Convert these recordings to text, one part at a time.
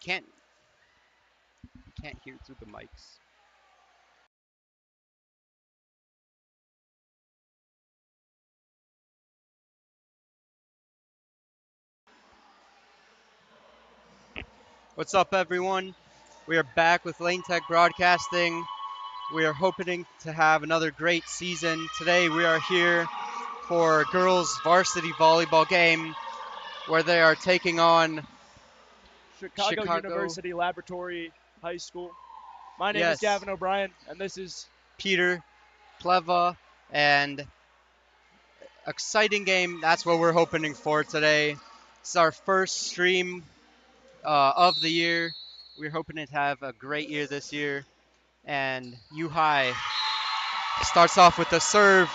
can't hear through the mics. What's up, everyone? We are back with Lane Tech Broadcasting. We are hoping to have another great season. Today we are here for girls varsity volleyball game where they are taking on Chicago Chicago. University Laboratory High School. My name is Yes, Gavin O'Brien, and this is Peter Pleva, and exciting game. That's what we're hoping for today. It's our first stream of the year. We're hoping to have a great year this year. And U High starts off with the serve.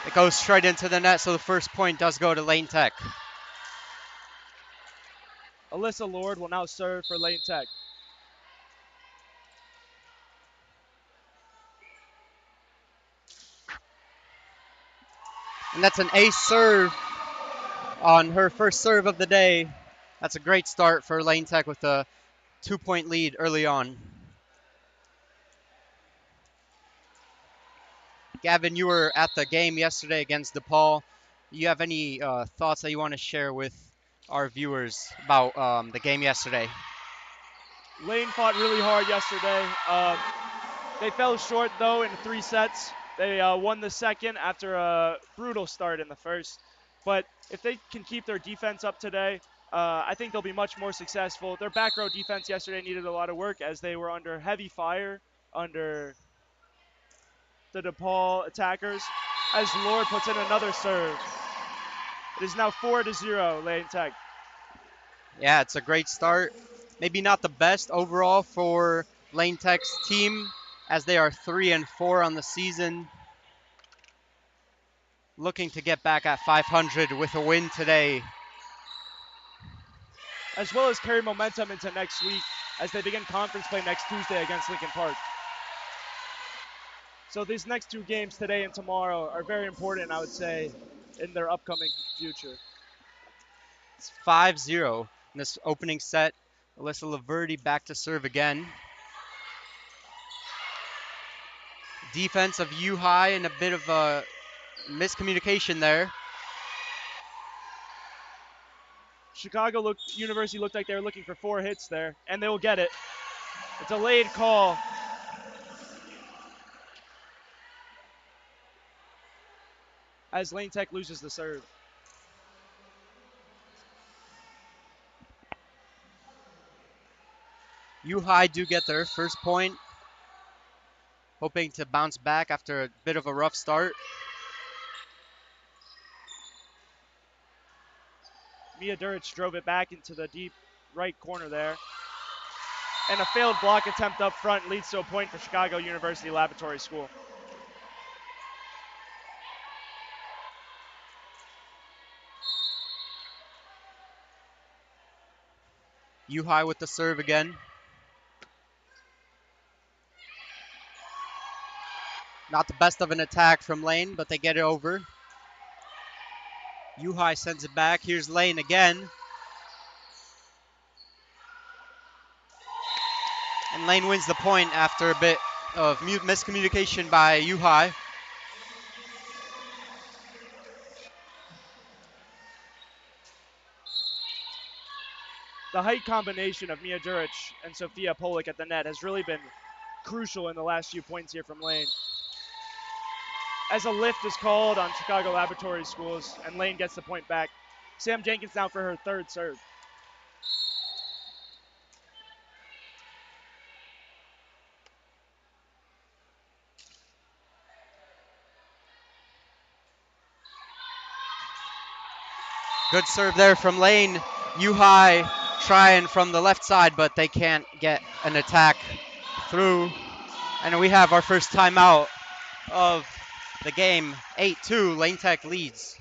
It goes straight into the net, so the first point does go to Lane Tech. Alyssa Lord will now serve for Lane Tech. And that's an ace serve on her first serve of the day. That's a great start for Lane Tech with a 2-point lead early on. Gavin, you were at the game yesterday against DePaul. You have any thoughts that you want to share with our viewers about the game yesterday? Lane fought really hard yesterday. They fell short, though, in 3 sets. They won the second after a brutal start in the first. But if they can keep their defense up today, I think they'll be much more successful. Their back row defense yesterday needed a lot of work as they were under heavy fire under the DePaul attackers. As Lord puts in another serve. It is now 4-0, Lane Tech. Yeah, it's a great start. Maybe not the best overall for Lane Tech's team, as they are 3-4 on the season. Looking to get back at 500 with a win today. As well as carry momentum into next week as they begin conference play next Tuesday against Lincoln Park. So these next 2 games, today and tomorrow, are very important, I would say, in their upcoming future. It's 5-0 in this opening set. Alyssa Laverty back to serve again. Defense of U High and a bit of a miscommunication there. University looked like they were looking for 4 hits there, and they will get it. A delayed call. As Lane Tech loses the serve. U High do get their first point, hoping to bounce back after a bit of a rough start. Mia Durich drove it back into the deep right corner there. And a failed block attempt up front leads to a point for Chicago University Laboratory School. U High with the serve again. Not the best of an attack from Lane, but they get it over. U High sends it back. Here's Lane again. And Lane wins the point after a bit of miscommunication by U High. The height combination of Mia Durich and Sophia Polik at the net has really been crucial in the last few points here from Lane. As a lift is called on Chicago Laboratory Schools, and Lane gets the point back. Sam Jenkins now for her 3rd serve. Good serve there from Lane. U High trying from the left side, but they can't get an attack through. And we have our first timeout of the game. 8-2, Lane Tech leads.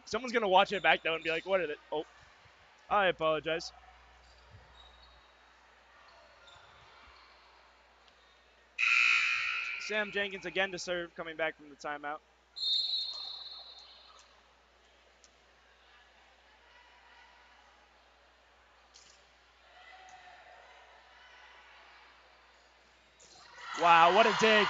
Someone's gonna watch it back though and be like, "What is it?" Oh, I apologize. Sam Jenkins again to serve, coming back from the timeout. Wow, what a dig.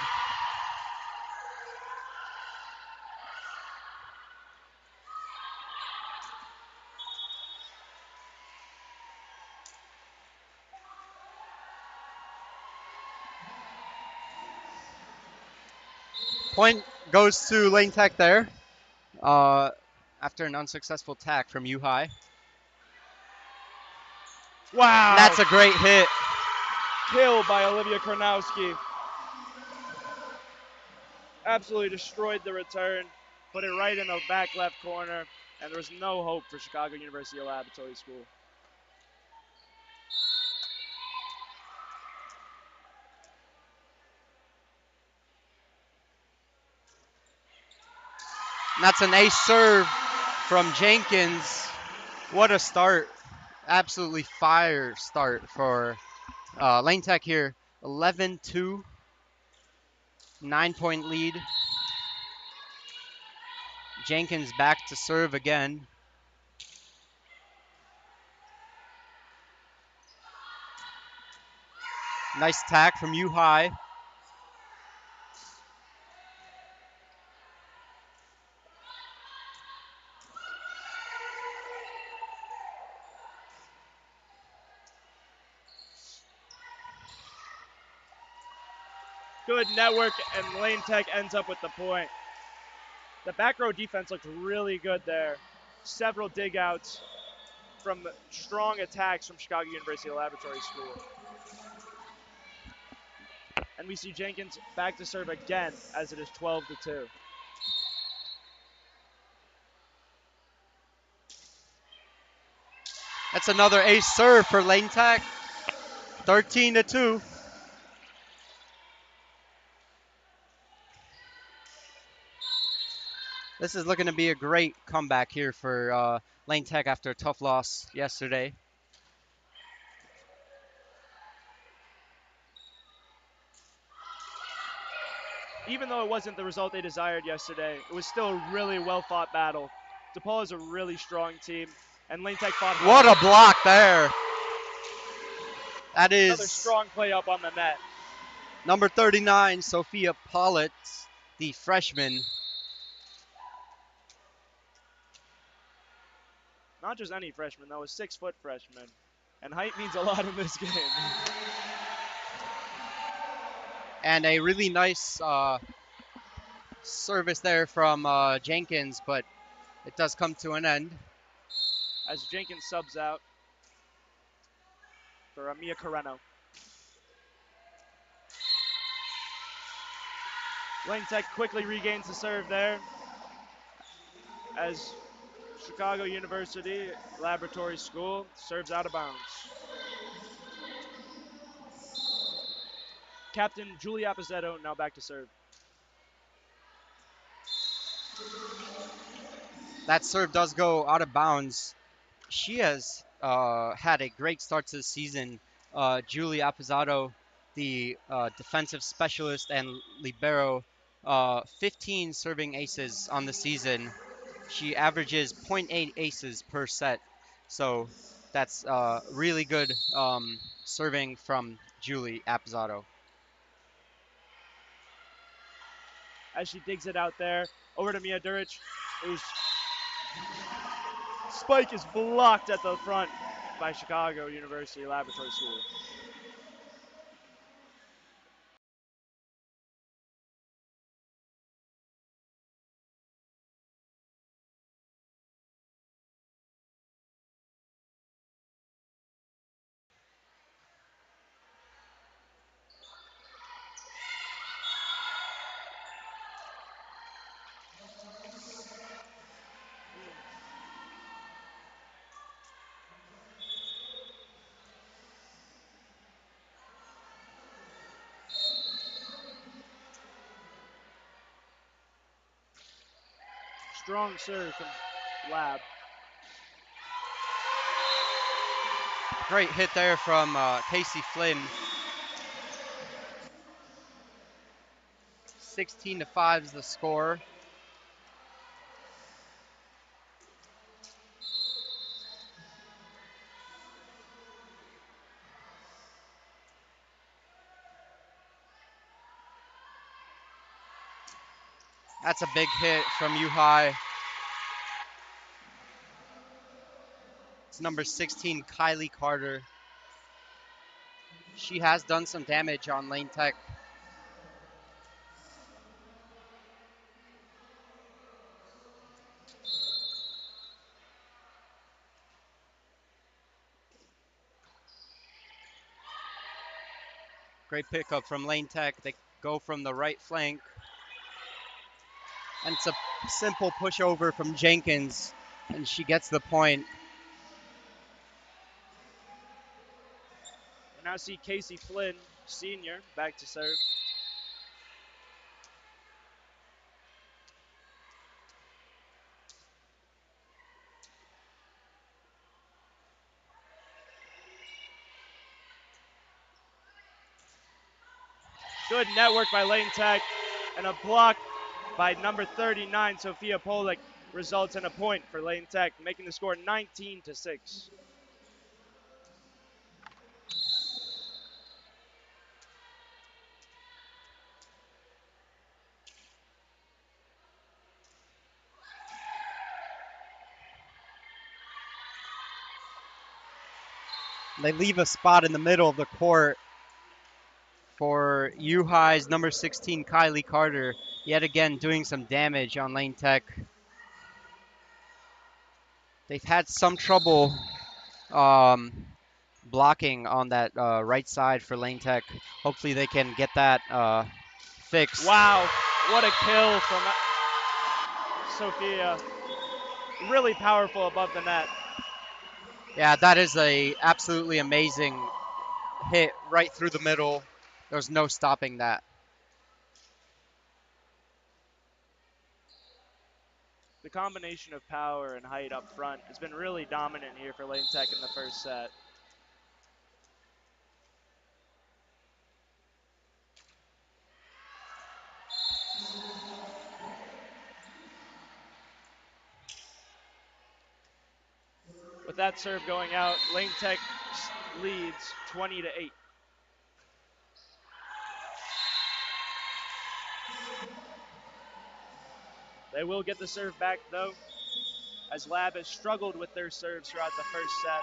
Point goes to Lane Tech there uh, after an unsuccessful tack from U High. Wow. And that's a great hit. Kill by Olivia Kornowski. Absolutely destroyed the return, put it right in the back left corner, and there was no hope for Chicago University Laboratory School. And that's an ace serve from Jenkins. What a start. Absolutely fire start for Lane Tech here. 11-2, 9-point lead. Jenkins back to serve again. Nice tack from U High. Good network, and Lane Tech ends up with the point. The back row defense looked really good there. Several dig outs from strong attacks from Chicago University Laboratory School. And we see Jenkins back to serve again as it is 12-2. That's another ace serve for Lane Tech. 13-2. This is looking to be a great comeback here for Lane Tech after a tough loss yesterday. Even though it wasn't the result they desired yesterday, it was still a really well fought battle. DePaul is a really strong team, and Lane Tech fought hard. What a block there. That is another strong play up on the net. Number 39, Sophia Pollitt, the freshman. Not just any freshman, though, a 6-foot freshman. And height means a lot in this game. And a really nice service there from Jenkins, but it does come to an end. As Jenkins subs out for Mia Carreno. Lane Tech quickly regains the serve there as Chicago University Laboratory School serves out of bounds. Captain Julie Apposetto now back to serve. That serve does go out of bounds. She has had a great start to the season. Julie Apposetto, the defensive specialist and libero, 15 serving aces on the season. She averages 0.8 aces per set. So that's really good serving from Julie Apposetto. As she digs it out there, over to Mia Duric, whose spike is blocked at the front by Chicago University Laboratory School. Strong serve from Lab. Great hit there from Casey Flynn. 16-5 is the score. That's a big hit from U High. It's number 16, Kylie Carter. She has done some damage on Lane Tech. Great pickup from Lane Tech. They go from the right flank. And it's a simple pushover from Jenkins. And she gets the point. We now see Casey Flynn, senior, back to serve. Good network by Lane Tech, and a block by number 39, Sophia Polik, results in a point for Lane Tech, making the score 19-6. They leave a spot in the middle of the court for U High's number 16, Kylie Carter. Yet again, doing some damage on Lane Tech. They've had some trouble blocking on that right side for Lane Tech. Hopefully they can get that fixed. Wow, what a kill from Sophia. Really powerful above the net. Yeah, that is a absolutely amazing hit right through the middle. There's no stopping that. The combination of power and height up front has been really dominant here for Lane Tech in the first set. With that serve going out, Lane Tech leads 20-8. They will get the serve back though, as Lab has struggled with their serves throughout the first set.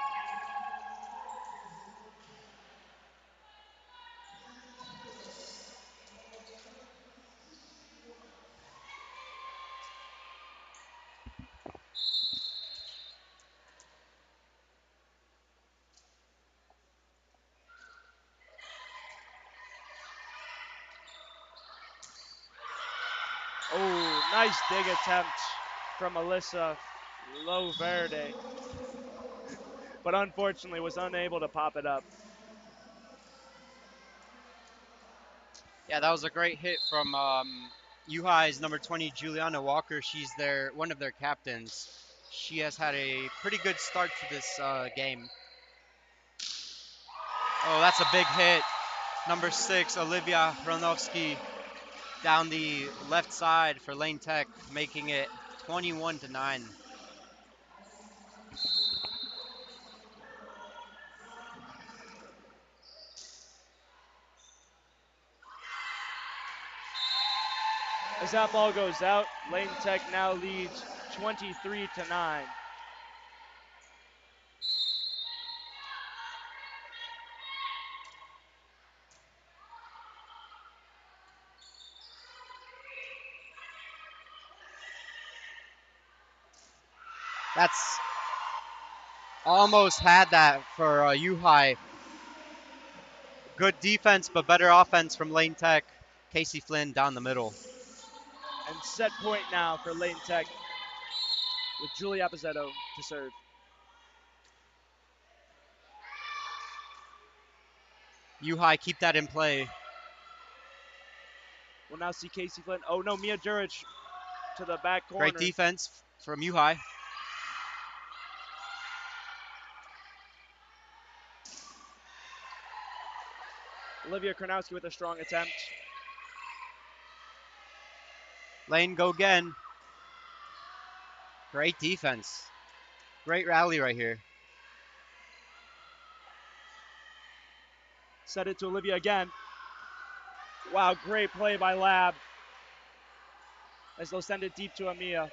Oh, nice dig attempt from Alyssa Loverde, but unfortunately was unable to pop it up. Yeah, that was a great hit from U High's number 20, Juliana Walker. She's one of their captains. She has had a pretty good start to this game. Oh, that's a big hit. Number 6, Olivia Hronovsky, down the left side for Lane Tech, making it 21-9. As that ball goes out, Lane Tech now leads 23-9. That's almost had that for U High. Good defense, but better offense from Lane Tech. Casey Flynn down the middle. And set point now for Lane Tech with Julie Appozetto to serve. U High, keep that in play. We'll now see Casey Flynn. Oh no, Mia Juric to the back Great corner. defense from U High. Olivia Kronowski with a strong attempt. Lane, go again. Great defense. Great rally right here. Set it to Olivia again. Wow, great play by Lab as they'll send it deep to Amia.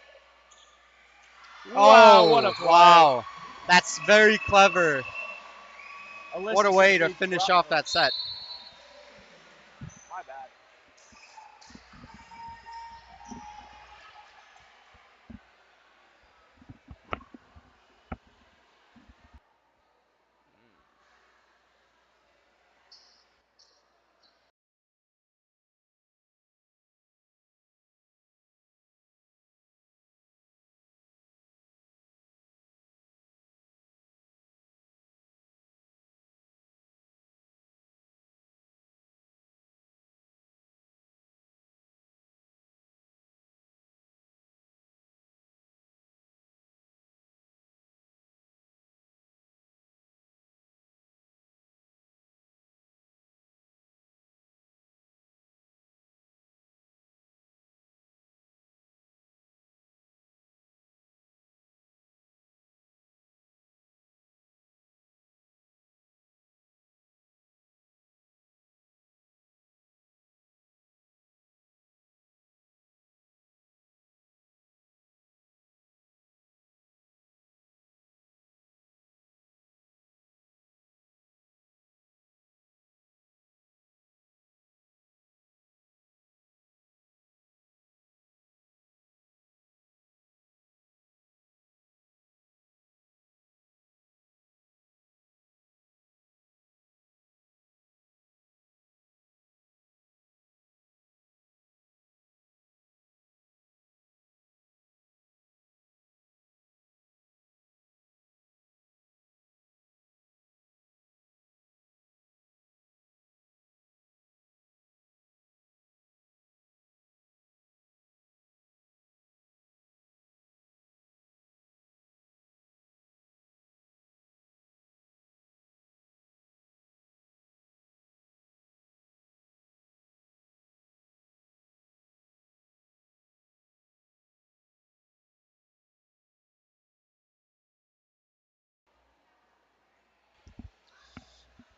Wow, what a Oh, play. wow. That's very clever. What a Alyssa way to simply finish dropped off it. that set. My bad.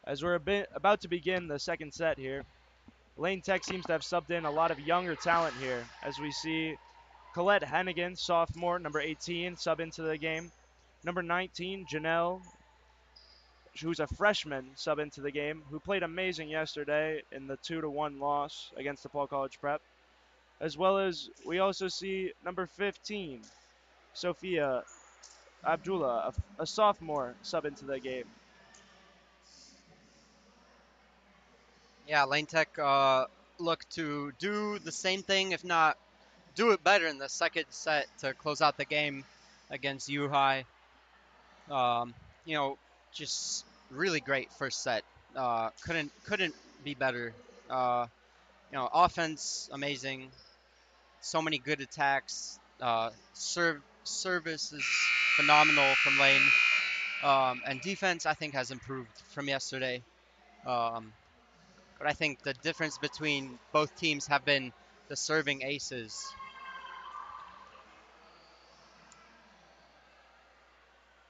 As we're about to begin the second set here, Lane Tech seems to have subbed in a lot of younger talent here. As we see Colette Hennigan, sophomore, number 18, sub into the game. Number 19, Janelle, who's a freshman, sub into the game, who played amazing yesterday in the 2-1 loss against DePaul College Prep. As well as we also see number 15, Sophia Abdullah, a sophomore, sub into the game. Yeah, Lane Tech look to do the same thing, if not do it better in the second set to close out the game against U High. Um, you know, just really great first set. Couldn't be better. Uh, offense amazing. So many good attacks. Service is phenomenal from Lane. And defense I think has improved from yesterday. Um, but I think the difference between both teams have been the serving aces.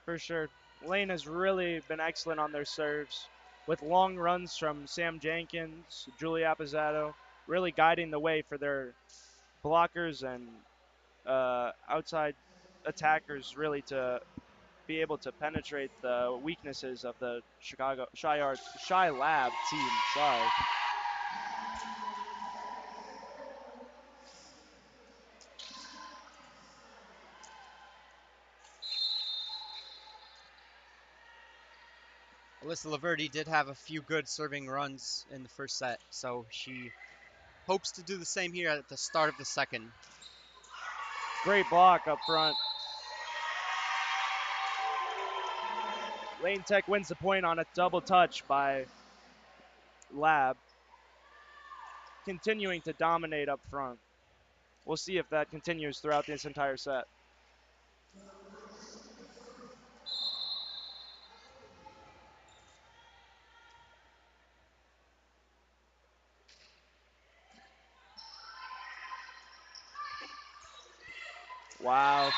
For sure. Lane has really been excellent on their serves with long runs from Sam Jenkins, Julie Appizato, really guiding the way for their blockers and outside attackers really to be able to penetrate the weaknesses of the Chicago Shy Lab team. Sorry. Alyssa Laverty did have a few good serving runs in the first set, so she hopes to do the same here at the start of the second. Great block up front. Lane Tech wins the point on a double touch by Lab, continuing to dominate up front. We'll see if that continues throughout this entire set. Wow.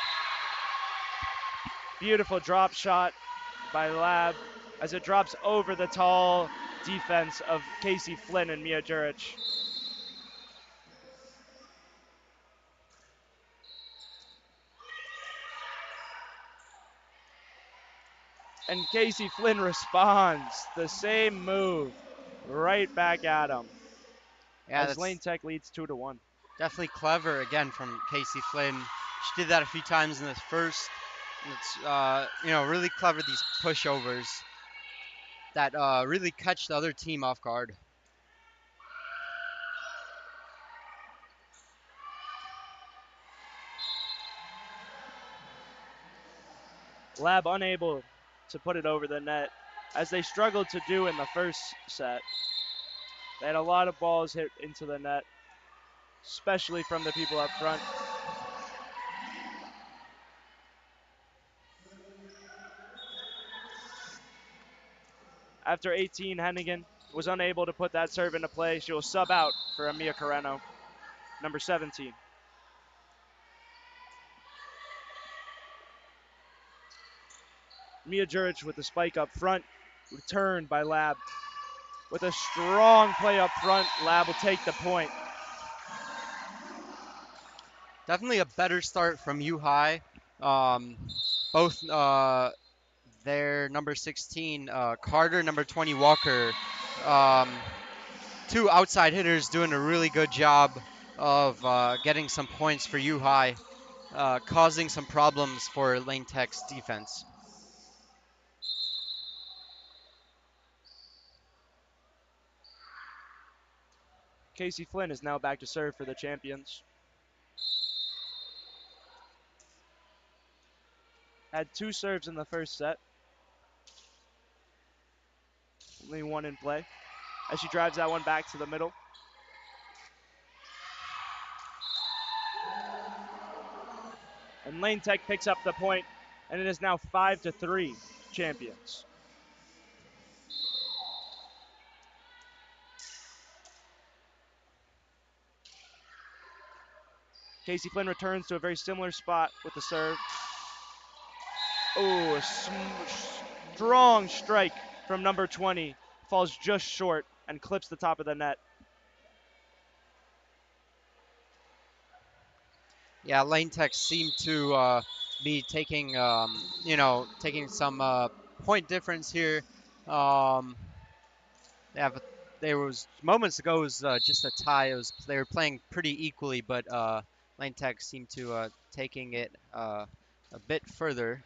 Beautiful drop shot by Lab as it drops over the tall defense of Casey Flynn and Mia Jurich. And Casey Flynn responds. The same move right back at him Yeah, as that's Lane Tech leads 2-1. definitely clever again from Casey Flynn. She did that a few times in the first. It's really clever, these pushovers that really catch the other team off guard. Lab unable to put it over the net as they struggled to do in the first set. They had a lot of balls hit into the net, especially from the people up front. After 18, Hennigan was unable to put that serve into play. She will sub out for Amia Carreno, number 17. Mia Jurich with the spike up front, returned by Lab. With a strong play up front, Lab will take the point. Definitely a better start from U High. Both their number 16, Carter, number 20, Walker. Um, Two outside hitters doing a really good job of getting some points for U High, causing some problems for Lane Tech's defense. Casey Flynn is now back to serve for the champions. Had two serves in the first set, only one in play. As she drives that one back to the middle. And Lane Tech picks up the point, and it is now 5-3 champions. Casey Flynn returns to a very similar spot with the serve. Oh, a strong strike from number 20. Falls just short and clips the top of the net. Yeah, Lane Tech seemed to be taking, taking some point difference here. Um, yeah, but there was moments ago it was just a tie. They were playing pretty equally, but Lane Tech seemed to taking it a bit further.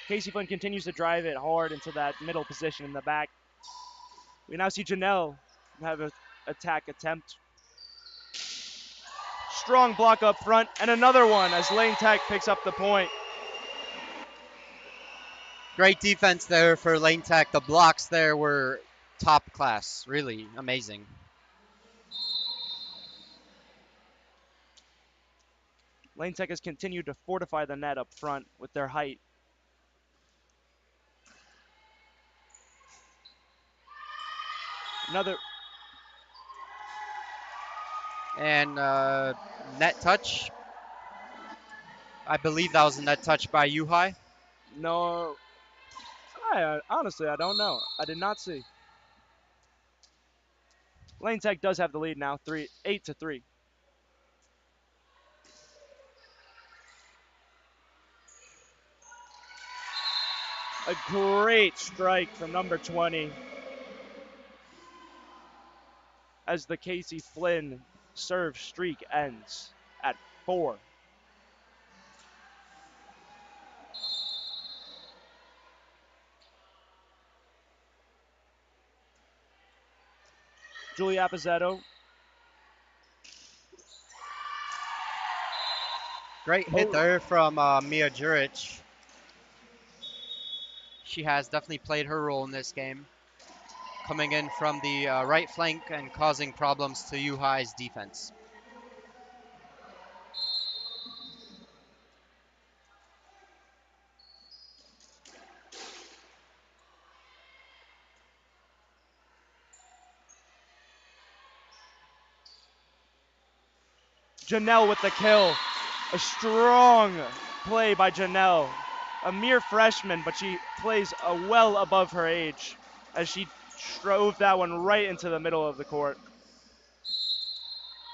Casey Flynn continues to drive it hard into that middle position in the back. We now see Janelle have an attack attempt. Strong block up front, and another one as Lane Tech picks up the point. Great defense there for Lane Tech. The blocks there were top class, really amazing. Lane Tech has continued to fortify the net up front with their height. Another. And net touch. I believe that was a net touch by U High. No. Honestly, I don't know. I did not see. Lane Tech does have the lead now, 8-3. A great strike from number 20 as the Casey Flynn serve streak ends at 4. Julia Appizetto. Great hit Oh, there from Mia Juric. She has definitely played her role in this game, coming in from the right flank and causing problems to U High's defense. Janelle with the kill. A strong play by Janelle. A mere freshman, but she plays well above her age as she drove that one right into the middle of the court.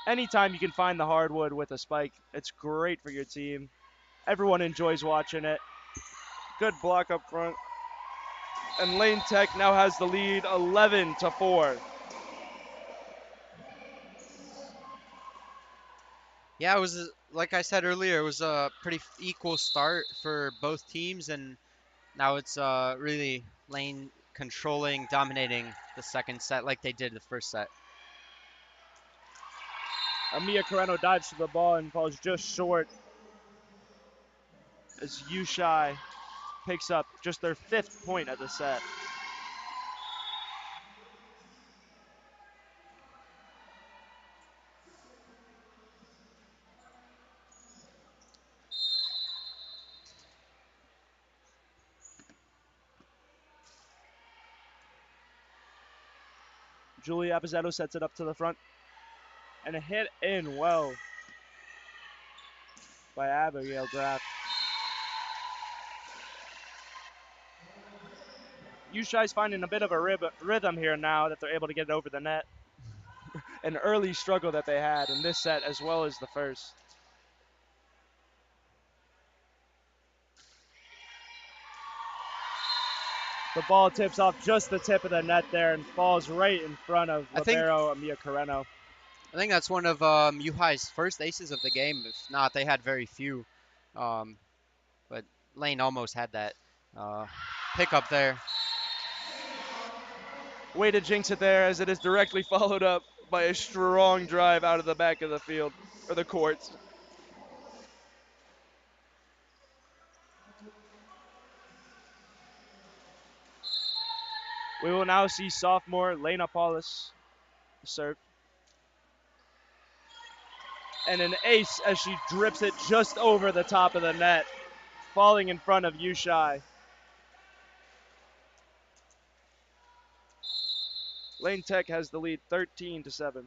Anytime you can find the hardwood with a spike, it's great for your team. Everyone enjoys watching it. Good block up front. And Lane Tech now has the lead 11-4. Yeah, it was like I said earlier, it was a pretty equal start for both teams, and now it's really Lane controlling, dominating the second set like they did the first set. Amia Carreno dives to the ball and falls just short as Yushai picks up just their 5th point of the set. Julia Appizetto sets it up to the front. And a hit in well by Abigail Graff. Yushai's finding a bit of a rhythm here now that they're able to get it over the net. An early struggle that they had in this set as well as the first. The ball tips off just the tip of the net there and falls right in front of I think libero Amia Carreno. I think that's one of Yuhai's first aces of the game. If not, they had very few. Um, but Lane almost had that uh, pickup there. Way to jinx it there as it is directly followed up by a strong drive out of the back of the field, or the courts. We will now see sophomore Lena Paulus serve. And an ace as she drips it just over the top of the net, falling in front of Yushai. Lane Tech has the lead 13-7.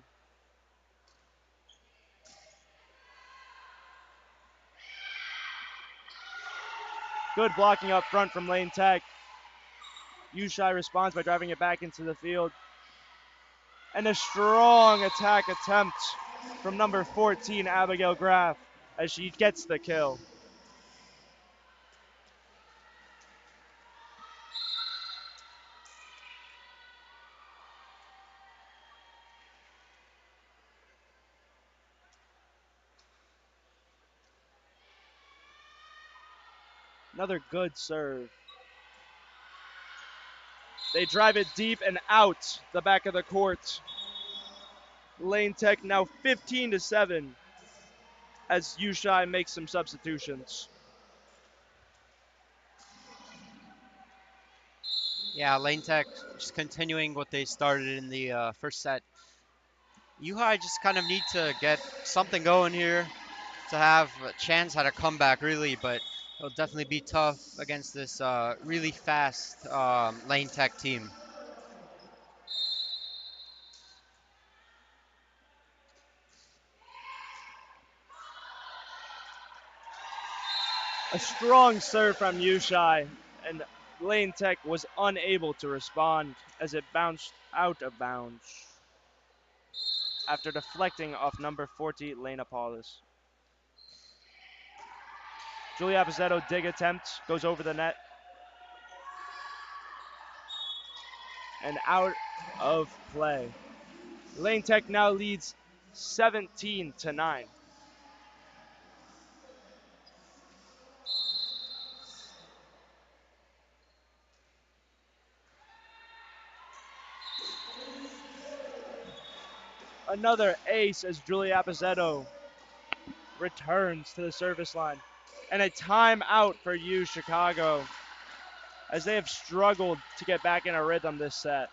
Good blocking up front from Lane Tech. Yushai responds by driving it back into the field. And a strong attack attempt from number 14, Abigail Graff, as she gets the kill. Another good serve. They drive it deep and out the back of the court. Lane Tech now 15-7 as Yushai makes some substitutions. Yeah, Lane Tech just continuing what they started in the first set. Yuhai just kind of need to get something going here to have a chance at a comeback, really, but it'll definitely be tough against this really fast Lane Tech team. A strong serve from Yushai, and Lane Tech was unable to respond as it bounced out of bounds after deflecting off number 40, Lena Paulus. Julia Appizetto dig attempt goes over the net and out of play. Lane Tech now leads 17-9. Another ace as Julia Appizetto returns to the service line. And a timeout for you, Chicago, as they have struggled to get back in a rhythm this set.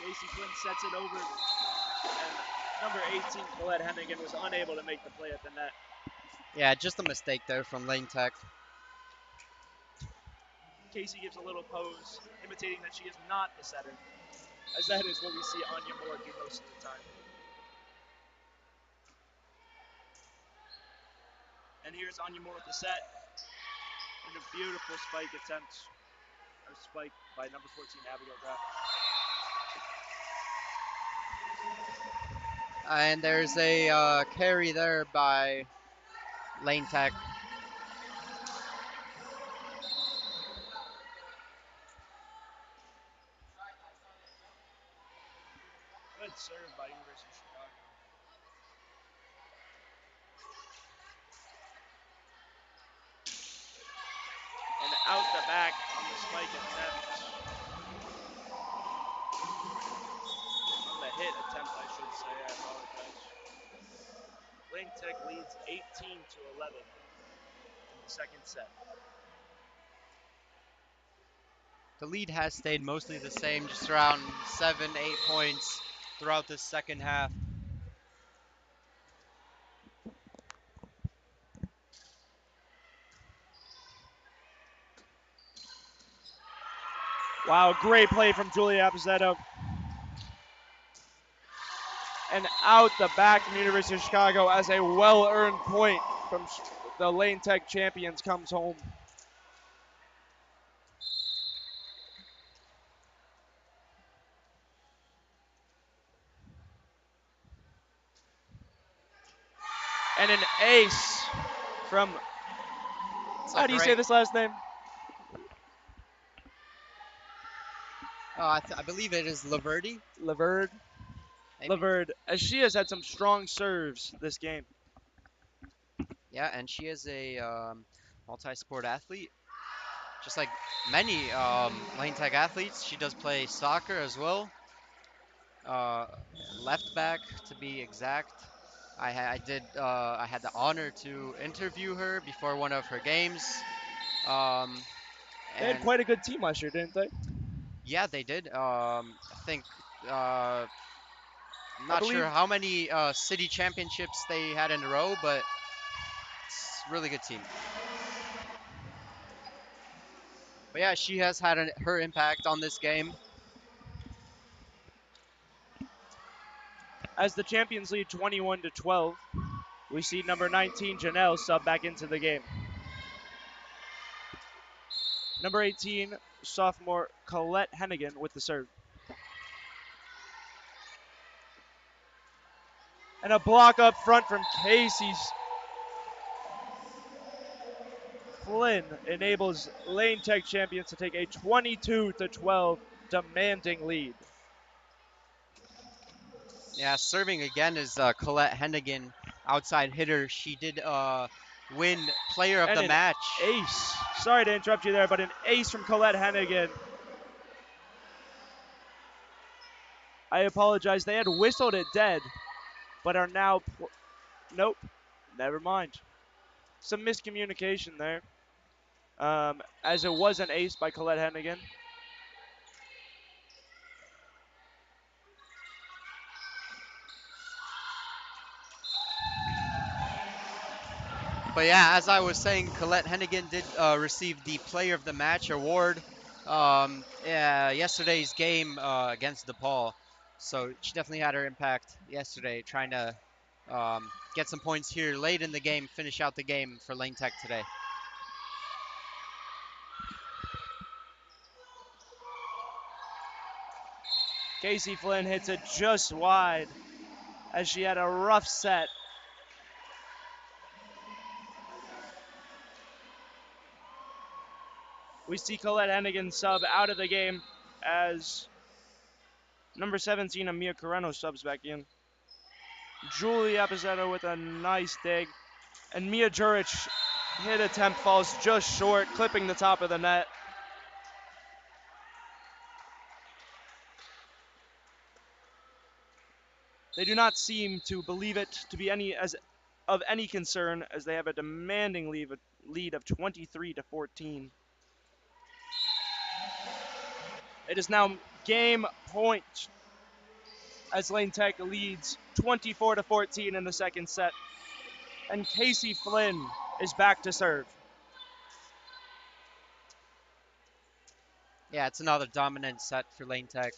Casey Flynn sets it over, and number 18, Colette Hennigan, was unable to make the play at the net. Yeah, just a mistake there from Lane Tech. Casey gives a little pose, imitating that she is not the setter, as that is what we see Anya Moore do most of the time. And here's Anya Moore with the set, and a beautiful spike attempt, or spike by number 14, Abigail Graff. And there's a carry there by Lane Tech. Good serve by University of Chicago. And out the back on the spike attempt. On the hit attempt, I should say. I apologize. Lane Tech leads 18-11 in the second set. The lead has stayed mostly the same, just around 7, 8 points throughout the second half. Wow, great play from Julia Appizetto. And out the back from University of Chicago as a well-earned point from the Lane Tech champions comes home. And an ace from, how do you say this last name? I believe it is Laverty. Laverde. Laverde, as she has had some strong serves this game. Yeah, and she is a multi-sport athlete. Just like many Lane Tech athletes, she does play soccer as well. Uh, Left back to be exact. I had the honor to interview her before one of her games. Um, They had and quite a good team last year, didn't they? yeah, they did. I think I'm I not believe sure how many city championships they had in a row, but it's a really good team. But yeah, she has had her impact on this game. as the champions lead 21-12, we see number 19, Janelle, sub back into the game. Number 18, sophomore Colette Hennigan with the serve. And a block up front from Casey Flynn enables Lane Tech champions to take a 22-12 demanding lead. Yeah, serving again is Colette Hennigan, outside hitter. She did win player of And the an match. ace. Sorry to interrupt you there, but an ace from Colette Hennigan. I apologize. They had whistled it dead, but are now. Nope. Never mind. Some miscommunication there. As it was an ace by Colette Hennigan. But yeah, as I was saying, Colette Hennigan did receive the player of the match award yesterday's game against DePaul. So she definitely had her impact yesterday, trying to get some points here late in the game, finish out the game for Lane Tech today. Casey Flynn hits it just wide as she had a rough set. We see Colette Hennigan sub out of the game as number 17, Amia Carreno, subs back in. Julie Appizetto with a nice dig. And Mia Juric hit attempt falls just short, clipping the top of the net. They do not seem to believe it to be of any concern as they have a demanding lead of 23-14. It is now game point as Lane Tech leads 24 to 14 in the second set. And Casey Flynn is back to serve. Yeah, it's another dominant set for Lane Tech.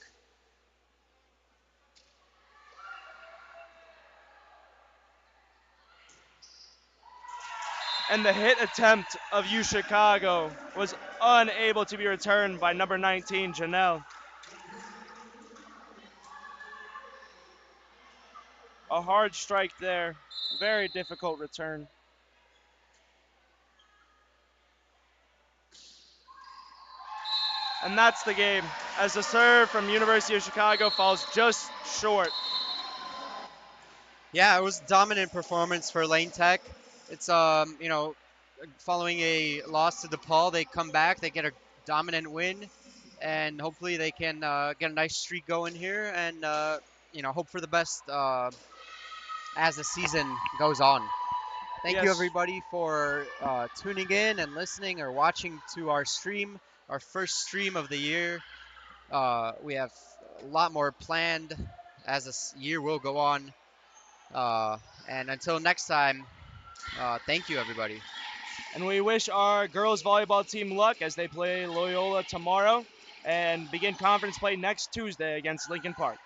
And the hit attempt of U Chicago was unable to be returned by number 19, Janelle. A hard strike there. Very difficult return. And that's the game, as the serve from University of Chicago falls just short. Yeah, it was a dominant performance for Lane Tech. It's following a loss to DePaul, they come back, they get a dominant win, and hopefully they can get a nice streak going here, and hope for the best as the season goes on. Thank you Yes, everybody for tuning in and listening or watching to our stream, our first stream of the year. We have a lot more planned as this year will go on. Uh, and until next time, thank you, everybody. and we wish our girls volleyball team luck as they play Loyola tomorrow and begin conference play next Tuesday against Lincoln Park.